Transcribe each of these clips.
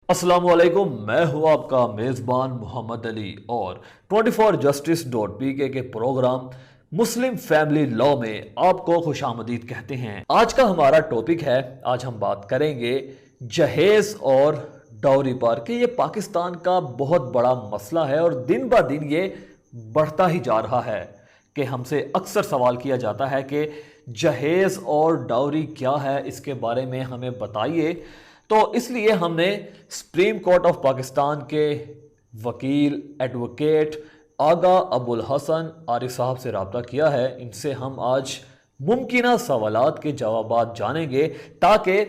अस्सलाम वालेकुम, मैं हूँ आपका मेज़बान मोहम्मद अली और 24justice.pk के प्रोग्राम मुस्लिम फैमिली लॉ में आपको खुशामदीद कहते हैं। आज का हमारा टॉपिक है, आज हम बात करेंगे जहेज़ और डाउरी पर कि ये पाकिस्तान का बहुत बड़ा मसला है और दिन ब दिन ये बढ़ता ही जा रहा है। कि हमसे अक्सर सवाल किया जाता है कि जहेज़ और डाउरी क्या है, इसके बारे में हमें बताइए। तो इसलिए हमने सुप्रीम कोर्ट ऑफ पाकिस्तान के वकील एडवोकेट आगा अबुल हसन आरिफ साहब से रब्ता किया है। इनसे हम आज मुमकिना सवालात के जवाबात जानेंगे ताकि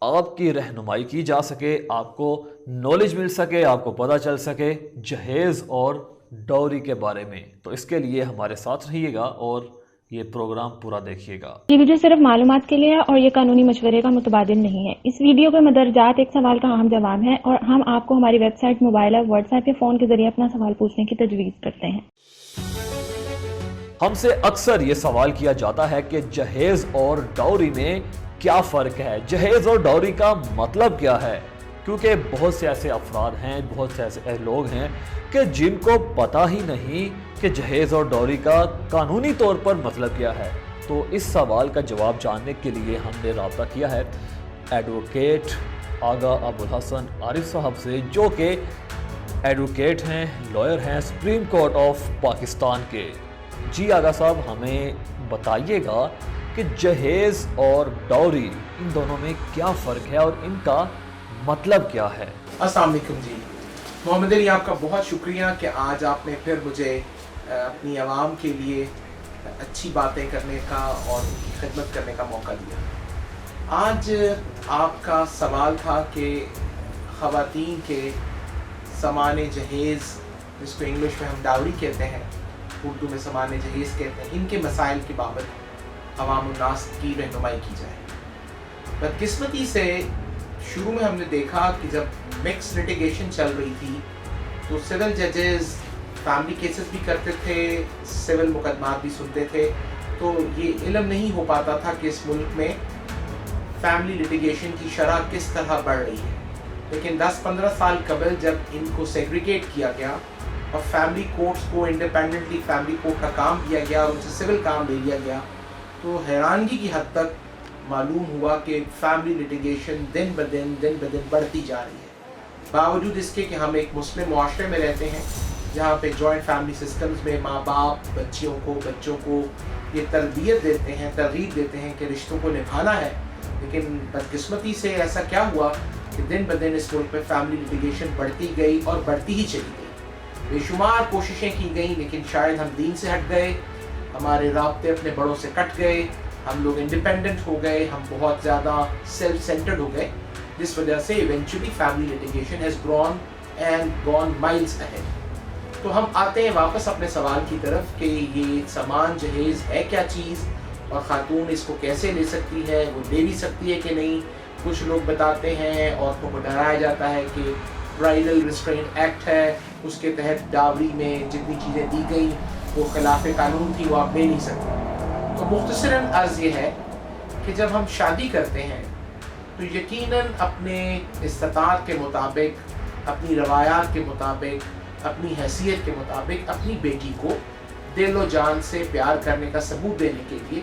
आपकी रहनुमाई की जा सके, आपको नॉलेज मिल सके, आपको पता चल सके जहेज़ और डाउरी के बारे में। तो इसके लिए हमारे साथ रहिएगा और ये प्रोग्राम पूरा देखिएगा। ये वीडियो सिर्फ मालूमात के लिए है और ये कानूनी मशवरे का मुतबादिल नहीं है। इस वीडियो के मदरजात एक सवाल का अहम जवाब है और हम आपको हमारी वेबसाइट, मोबाइल और व्हाट्सएप या फोन के जरिए अपना सवाल पूछने की तजवीज़ करते हैं। हमसे अक्सर ये सवाल किया जाता है कि जहेज़ और डाउरी में क्या फ़र्क है, जहेज़ और डाउरी का मतलब क्या है। क्योंकि बहुत से ऐसे अफराद हैं, बहुत से ऐसे लोग हैं कि जिनको पता ही नहीं कि जहेज़ और डाउरी का कानूनी तौर पर मतलब क्या है। तो इस सवाल का जवाब जानने के लिए हमने रब्ता किया है एडवोकेट आगा अबुल हसन आरिफ साहब से, जो कि एडवोकेट हैं, लॉयर हैं सुप्रीम कोर्ट ऑफ पाकिस्तान के। जी आगा साहब, हमें बताइएगा कि जहेज़ और डाउरी इन दोनों में क्या फ़र्क है और इनका मतलब क्या है। अस्सलाम वालेकुम जी मोहम्मद अली, आपका बहुत शुक्रिया कि आज आपने फिर मुझे अपनी आवाम के लिए अच्छी बातें करने का और उनकी खिदमत करने का मौका दिया। आज आपका सवाल था कि ख़वातीन के सामान जहेज़, जिसको इंग्लिश में हम डाउरी कहते हैं, उर्दू में सामान जहेज़ कहते हैं, इनके मसाइल के बाबत अवाम उन्नास की रहनुमाई की जाए। बदकिस्मती से शुरू में हमने देखा कि जब मिक्स लिटिगेशन चल रही थी तो सिविल जजेस फैमिली केसेस भी करते थे, सिविल मुकदमात भी सुनते थे। तो ये इल्म नहीं हो पाता था कि इस मुल्क में फैमिली लिटिगेशन की शरह किस तरह बढ़ रही है। लेकिन 10-15 साल कबल जब इनको सेग्रीगेट किया गया और फैमिली कोर्ट्स को इंडिपेंडेंटली फैमिली कोर्ट का काम दिया गया और उनसे सिविल काम ले लिया गया, तो हैरानगी की हद तक मालूम हुआ कि फैमिली लिटिगेशन दिन ब दिन बढ़ती जा रही है। बावजूद इसके कि हम एक मुस्लिम मुआशरे में रहते हैं जहाँ पे जॉइंट फैमिली सिस्टम्स में माँ बाप बच्चों को ये तरबियत देते हैं, तरगीब देते हैं कि रिश्तों को निभाना है। लेकिन बदकिस्मती से ऐसा क्या हुआ कि दिन ब दिन इस मुल्क में फैमिली लिटिगेशन बढ़ती गई और बढ़ती ही चली गई। बेशुमार कोशिशें की गई, लेकिन शायद हम दीन से हट गए, हमारे राब्ते अपने बड़ों से कट गए, हम लोग इंडिपेंडेंट हो गए, हम बहुत ज़्यादा सेल्फ सेंटर्ड हो गए, जिस वजह से eventually family litigation has grown and gone miles ahead. तो हम आते हैं वापस अपने सवाल की तरफ कि ये सामान जहेज़ है क्या चीज़ और ख़ातून इसको कैसे ले सकती है, वो ले भी सकती है कि नहीं। कुछ लोग बताते हैं, औरतों को डराया जाता है कि ब्राइडल रिस्ट्रेंट एक्ट है, उसके तहत डावरी में जितनी चीज़ें दी गई वो खिलाफ कानून थी, वो आप ले नहीं सकते। तो मुख्तसरन अर्ज़ ये है कि जब हम शादी करते हैं तो यकीनन अपने इस्तात के मुताबिक, अपनी रवायात के मुताबिक, अपनी हैसियत के मुताबिक अपनी बेटी को दिल व जान से प्यार करने का सबूत देने के लिए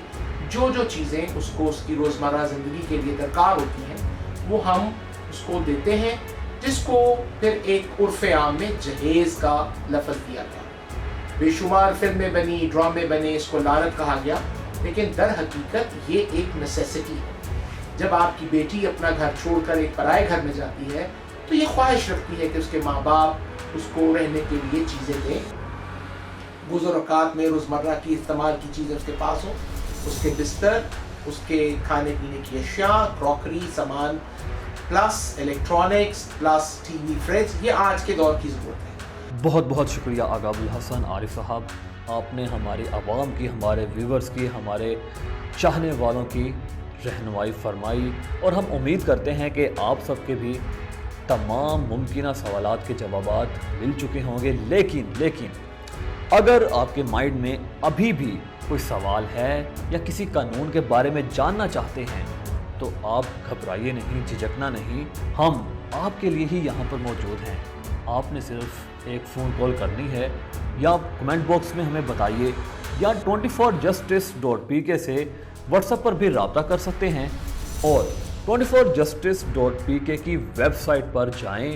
जो चीज़ें उसको उसकी रोज़मर्रा ज़िंदगी के लिए दरकार होती हैं वो हम उसको देते हैं, जिसको फिर एक उर्फ़ आम में जहेज़ का लफ्ज़ दिया गया। बेशुमार फिल्में बनी, ड्रामे बने, इसको लानत कहा गया, लेकिन दर हकीकत ये एक नेसेसिटी है। जब आपकी बेटी अपना घर छोड़कर एक पराए घर में जाती है तो ये ख्वाहिश रखती है कि उसके माँ बाप उसको रहने के लिए चीज़ें दें, गुज़र-औक़ात में रोज़मर्रा की इस्तेमाल की चीज़ें उसके पास हो, उसके बिस्तर, उसके खाने पीने की अशिया, क्रॉकरी सामान, plus electronics, plus TV, fridge, ये आज के दौर की ज़रूरत है। बहुत बहुत शुक्रिया आगा अबुल हसन आरिफ साहब, आपने हमारी आवाम की, हमारे व्यूवर्स की, हमारे चाहने वालों की रहनुमाई फरमाई और हम उम्मीद करते हैं कि आप सबके भी तमाम मुमकिन सवालात के जवाबात मिल चुके होंगे। लेकिन अगर आपके माइंड में अभी भी कोई सवाल है या किसी कानून के बारे में जानना चाहते हैं तो आप घबराइए नहीं, झिझकना नहीं। हम आप के लिए ही यहाँ पर मौजूद हैं। आपने सिर्फ एक फ़ोन कॉल करनी है या कमेंट बॉक्स में हमें बताइए या 24justice.pk से व्हाट्सएप पर भी रब्ता कर सकते हैं और 24justice.pk की वेबसाइट पर जाएं।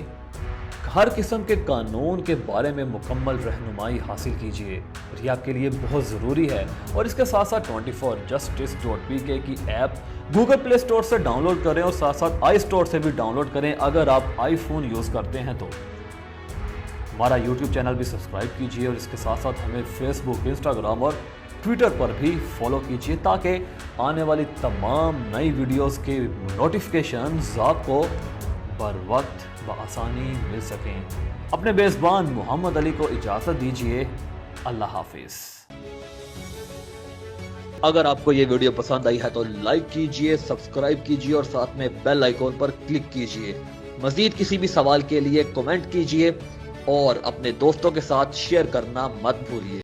हर किस्म के कानून के बारे में मुकम्मल रहनुमाई हासिल कीजिए और ये आपके लिए बहुत ज़रूरी है। और इसके साथ साथ 24justice.pk की ऐप गूगल प्ले स्टोर से डाउनलोड करें और साथ साथ आई स्टोर से भी डाउनलोड करें अगर आप आईफोन यूज़ करते हैं तो। हमारा यूट्यूब चैनल भी सब्सक्राइब कीजिए और इसके साथ साथ हमें फेसबुक, इंस्टाग्राम और ट्विटर पर भी फॉलो कीजिए ताकि आने वाली तमाम नई वीडियोस के नोटिफिकेशंस आपको बर वक्त बआसानी मिल सकें। अपने मेज़बान मोहम्मद अली को इजाज़त दीजिए। अल्लाह हाफिज़। अगर आपको ये वीडियो पसंद आई है तो लाइक कीजिए, सब्सक्राइब कीजिए और साथ में बेल आइकॉन पर क्लिक कीजिए। मज़ीद किसी भी सवाल के लिए कमेंट कीजिए और अपने दोस्तों के साथ शेयर करना मत भूलिए।